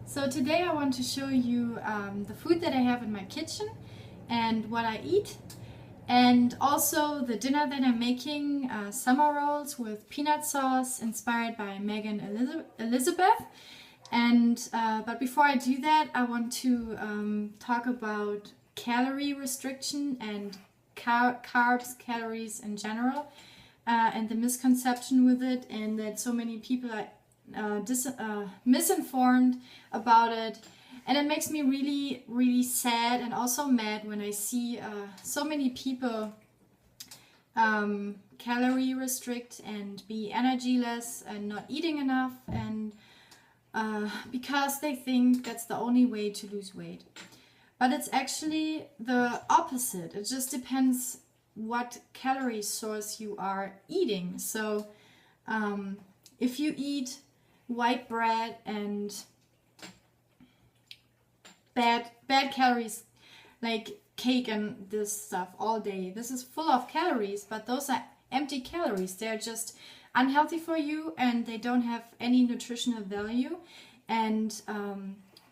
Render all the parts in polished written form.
So today I want to show you the food that I have in my kitchen and what I eat, and also the dinner that I'm making, summer rolls with peanut sauce inspired by Megan Elizabeth. And but before I do that, I want to talk about calorie restriction and carbs, calories in general, and the misconception with it, and that so many people are misinformed about it. And it makes me really, really sad and also mad when I see so many people calorie restrict and be energyless and not eating enough, and because they think that's the only way to lose weight. But it's actually the opposite. It just depends what calorie source you are eating. So if you eat white bread and bad calories like cake and this stuff all day, this is full of calories, but those are empty calories. They're just unhealthy for you and they don't have any nutritional value. And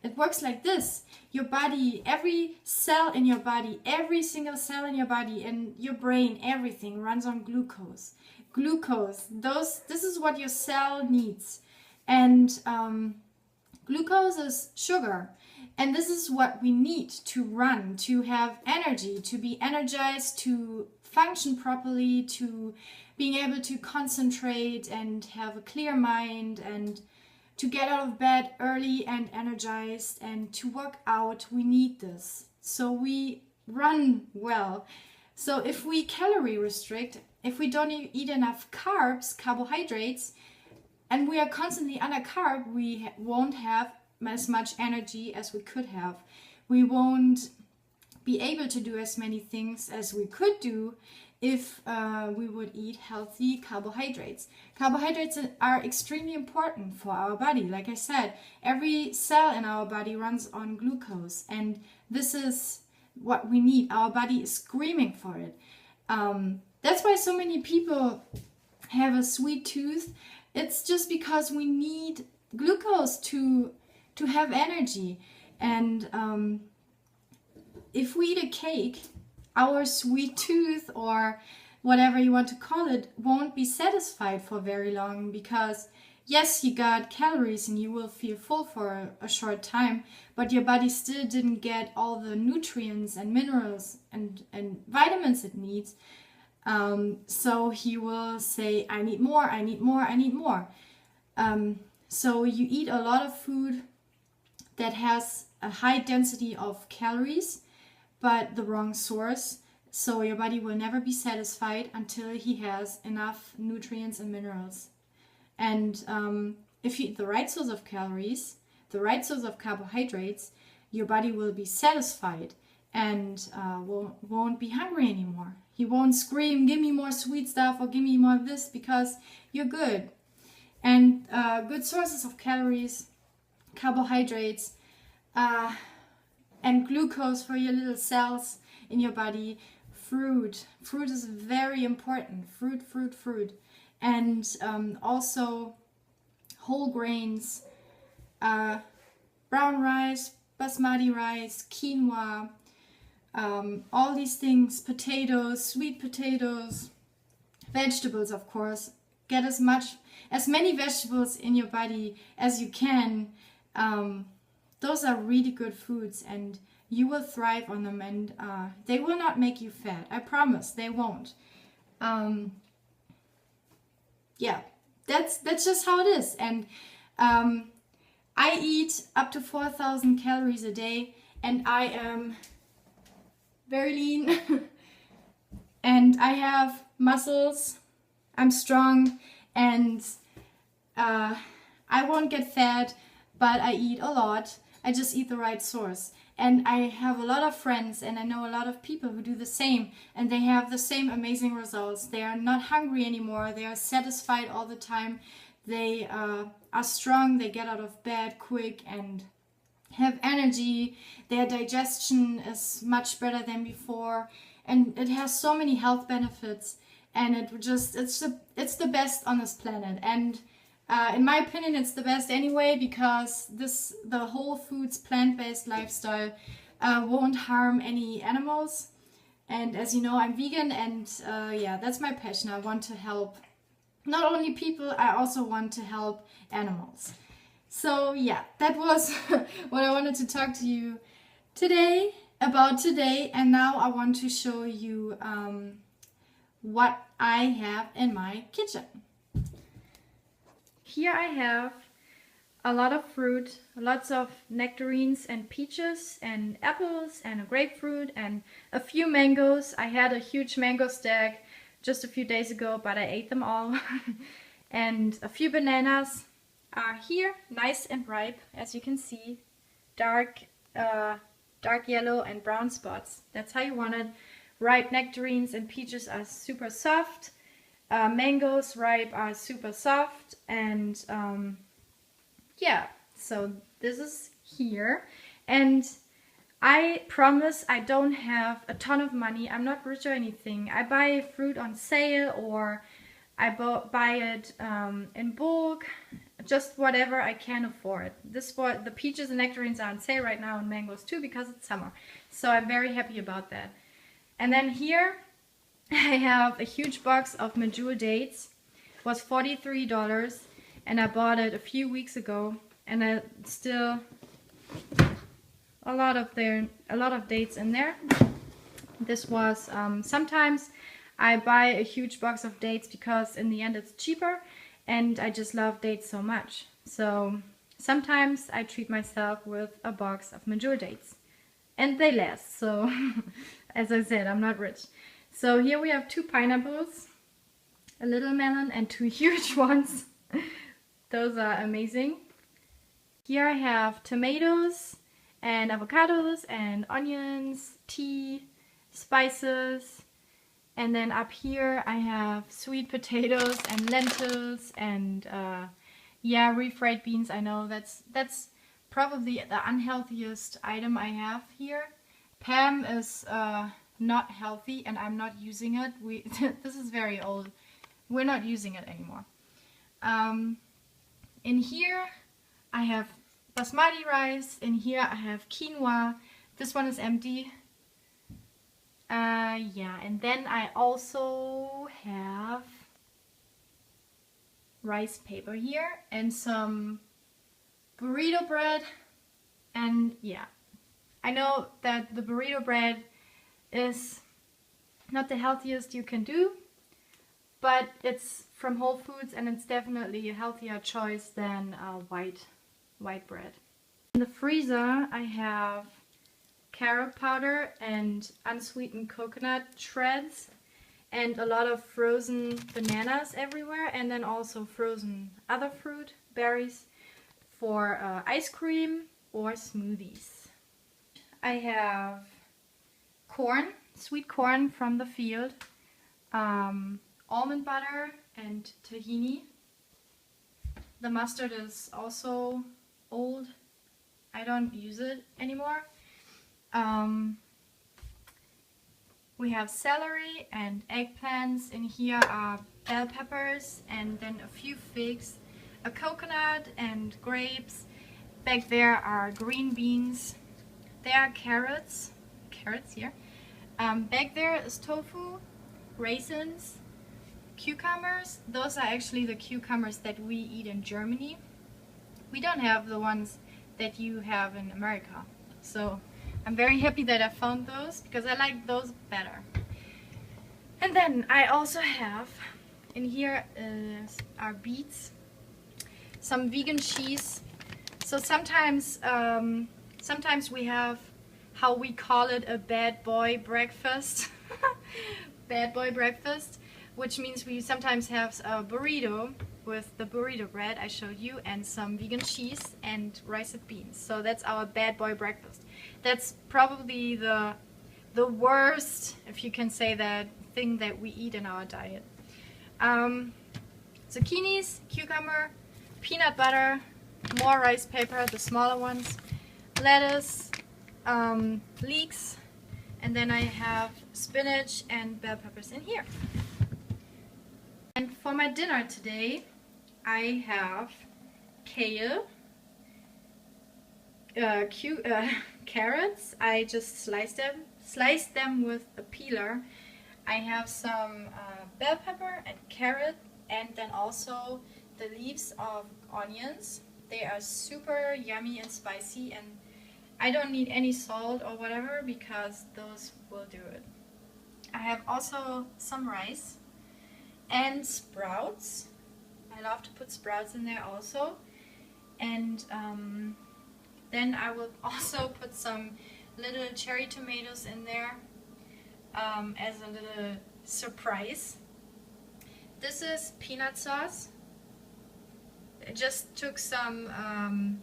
it works like this: your body, every cell in your body, every single cell in your body and your brain, everything runs on glucose. This is what your cell needs. And glucose is sugar, and this is what we need to run, to have energy, to be energized, to function properly, to being able to concentrate and have a clear mind, and to get out of bed early and energized, and to work out. We need this so we run well. So if we calorie restrict, if we don't eat enough carbs, carbohydrates, and we are constantly under carb, we won't have as much energy as we could have. We won't be able to do as many things as we could do if we would eat healthy carbohydrates. Carbohydrates are extremely important for our body. Like I said, every cell in our body runs on glucose, and this is what we need. Our body is screaming for it. That's why so many people have a sweet tooth. It's just because we need glucose to have energy. And if we eat a cake, our sweet tooth, or whatever you want to call it, won't be satisfied for very long, because yes, you got calories and you will feel full for a short time, but your body still didn't get all the nutrients and minerals and vitamins it needs. So he will say, I need more, I need more, I need more. So you eat a lot of food that has a high density of calories, but the wrong source. So your body will never be satisfied until he has enough nutrients and minerals. And if you eat the right source of calories, the right source of carbohydrates, your body will be satisfied and won't be hungry anymore. He won't scream, give me more sweet stuff or give me more of this, because you're good. And good sources of calories, carbohydrates, and glucose for your little cells in your body. Fruit is very important. Fruit. And also whole grains, brown rice, basmati rice, quinoa, all these things, potatoes, sweet potatoes, vegetables, of course. Get as many vegetables in your body as you can. Those are really good foods, and you will thrive on them, and they will not make you fat. I promise, they won't. Yeah, that's just how it is. And I eat up to 4,000 calories a day, and I am very lean and I have muscles. I'm strong, and I won't get fat, but I eat a lot. I just eat the right source. And I have a lot of friends, and I know a lot of people who do the same, and they have the same amazing results. They are not hungry anymore. They are satisfied all the time. They are strong. They get out of bed quick and have energy. Their digestion is much better than before, and it has so many health benefits. And it's the best on this planet. And In my opinion, it's the best anyway, because the whole foods plant-based lifestyle won't harm any animals. And as you know, I'm vegan, and yeah, that's my passion. I want to help not only people, I also want to help animals. So yeah, that was what I wanted to talk to you about today. And now I want to show you what I have in my kitchen. Here I have a lot of fruit, lots of nectarines and peaches and apples and a grapefruit and a few mangoes. I had a huge mango stack just a few days ago, but I ate them all. And a few bananas are here, nice and ripe, as you can see. Dark yellow and brown spots. That's how you want it. Ripe nectarines and peaches are super soft. Mangoes ripe are super soft, and yeah, so this is here. And I promise I don't have a ton of money. I'm not rich or anything. I buy fruit on sale, or I buy it in bulk, just whatever I can afford. The peaches and nectarines are on sale right now, and mangoes too, because it's summer. So I'm very happy about that. And then here I have a huge box of Medjool dates. It was $43, and I bought it a few weeks ago, and I still a lot of dates in there. This was sometimes I buy a huge box of dates because in the end it's cheaper, and I just love dates so much. So sometimes I treat myself with a box of Medjool dates, and they last. So as I said, I'm not rich. So here we have 2 pineapples, a little melon, and 2 huge ones. Those are amazing. Here I have tomatoes and avocados and onions, tea, spices. And then up here I have sweet potatoes and lentils and yeah, refried beans. I know that's probably the unhealthiest item I have here. Pam is not healthy, and I'm not using it. This is very old. We're not using it anymore. In here I have basmati rice. In here I have quinoa. This one is empty. Yeah, and then I also have rice paper here and some burrito bread. And yeah, I know that the burrito bread is not the healthiest you can do, but it's from Whole Foods, and it's definitely a healthier choice than white bread. In the freezer I have carrot powder and unsweetened coconut shreds, and a lot of frozen bananas everywhere, and then also frozen other fruit, berries, for ice cream or smoothies. I have corn, sweet corn from the field, almond butter and tahini. The mustard is also old. I don't use it anymore. We have celery and eggplants. In here are bell peppers, and then a few figs, a coconut and grapes. Back there are green beans. There are carrots here. Back there is tofu, raisins, cucumbers. Those are actually the cucumbers that we eat in Germany. We don't have the ones that you have in America. So I'm very happy that I found those, because I like those better. And then I also have, in here are beets, some vegan cheese. So sometimes we have, how we call it, a bad boy breakfast. Bad boy breakfast, which means we sometimes have a burrito with the burrito bread I showed you, and some vegan cheese and rice and beans. So that's our bad boy breakfast. That's probably the worst, if you can say that, thing that we eat in our diet. Zucchinis, cucumber, peanut butter, more rice paper, the smaller ones, lettuce, leeks, and then I have spinach and bell peppers in here. And for my dinner today, I have kale, carrots. I just slice them with a peeler. I have some bell pepper and carrot, and then also the leaves of onions. They are super yummy and spicy, and I don't need any salt or whatever because those will do it. I have also some rice and sprouts. I love to put sprouts in there also. And then I will also put some little cherry tomatoes in there as a little surprise. This is peanut sauce. I just took some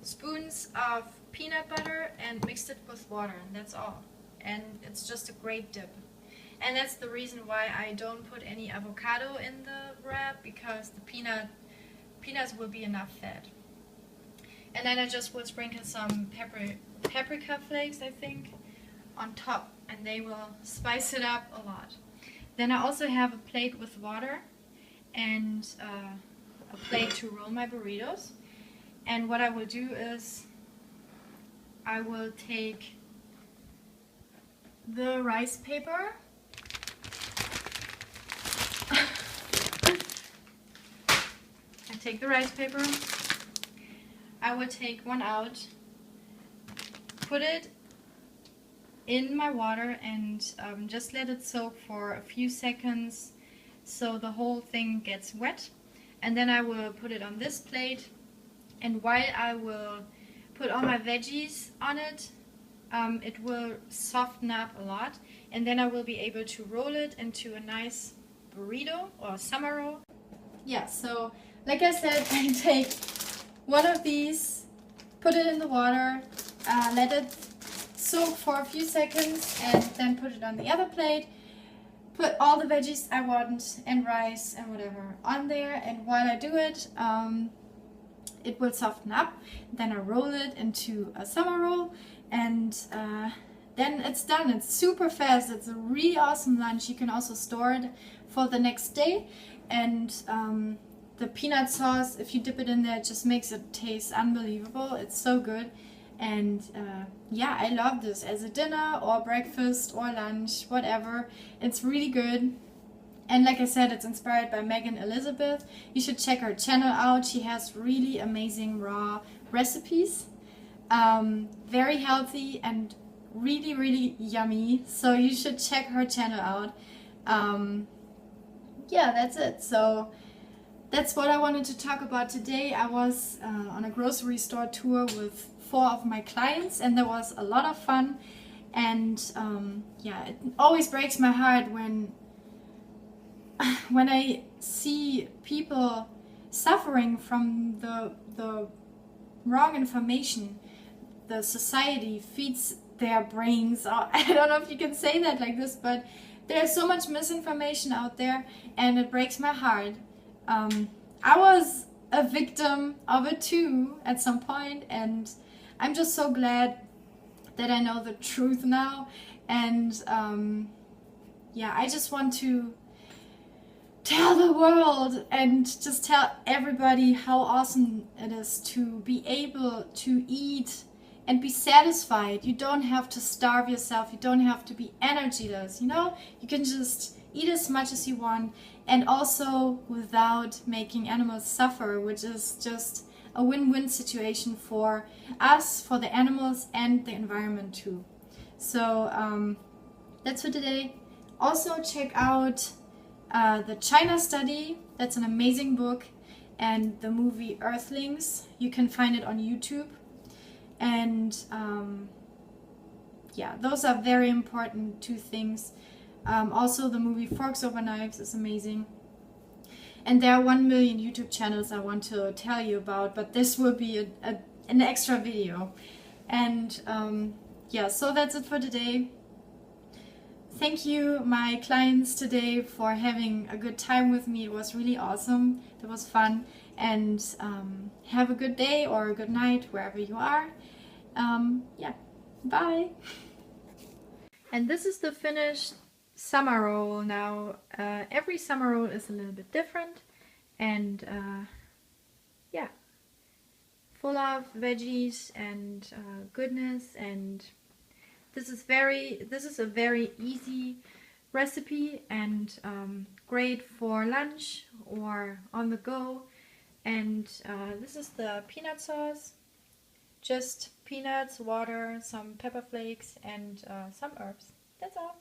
spoons of peanut butter and mixed it with water, and that's all. And it's just a great dip. And that's the reason why I don't put any avocado in the wrap, because the peanuts will be enough fat. And then I just will sprinkle some paprika flakes, I think, on top, and they will spice it up a lot. Then I also have a plate with water and a plate to roll my burritos. And what I will do is I will take the rice paper I will take one out, put it in my water, and just let it soak for a few seconds so the whole thing gets wet. And then I will put it on this plate, and while I will put all my veggies on it, it will soften up a lot, and then I will be able to roll it into a nice burrito or summer roll. Yeah, so like I said, I take one of these, put it in the water, let it soak for a few seconds, and then put it on the other plate, put all the veggies I want and rice and whatever on there, and while I do it, it will soften up. Then I roll it into a summer roll, and then it's done. It's super fast. It's a really awesome lunch. You can also store it for the next day, and the peanut sauce, if you dip it in there, it just makes it taste unbelievable. It's so good. And yeah, I love this as a dinner or breakfast or lunch, whatever. It's really good. And like I said, it's inspired by Megan Elizabeth. You should check her channel out. She has really amazing raw recipes. Very healthy and really, really yummy. So you should check her channel out. Yeah, that's it. So that's what I wanted to talk about today. I was on a grocery store tour with 4 of my clients, and there was a lot of fun. And yeah, it always breaks my heart when I see people suffering from the wrong information the society feeds their brains. I don't know if you can say that like this, but there's so much misinformation out there, and it breaks my heart. I was a victim of it too at some point, and I'm just so glad that I know the truth now. And yeah, I just want to tell the world and just tell everybody how awesome it is to be able to eat and be satisfied. You don't have to starve yourself. You don't have to be energyless. You know, you can just eat as much as you want, and also without making animals suffer, which is just a win-win situation for us, for the animals, and the environment too. So that's for today. Also check out the China Study. That's an amazing book, and the movie Earthlings. You can find it on YouTube. And yeah, those are very important 2 things. Also the movie Forks Over Knives is amazing. And there are 1 million YouTube channels I want to tell you about, but this will be an extra video. And yeah, so that's it for today. Thank you, my clients, today for having a good time with me. It was really awesome. It was fun. And have a good day or a good night wherever you are. Yeah, bye. And this is the finished summer roll now. Every summer roll is a little bit different, and yeah, full of veggies and goodness. And this is a very easy recipe, and great for lunch or on the go. And this is the peanut sauce. Just peanuts, water, some pepper flakes, and some herbs. That's all.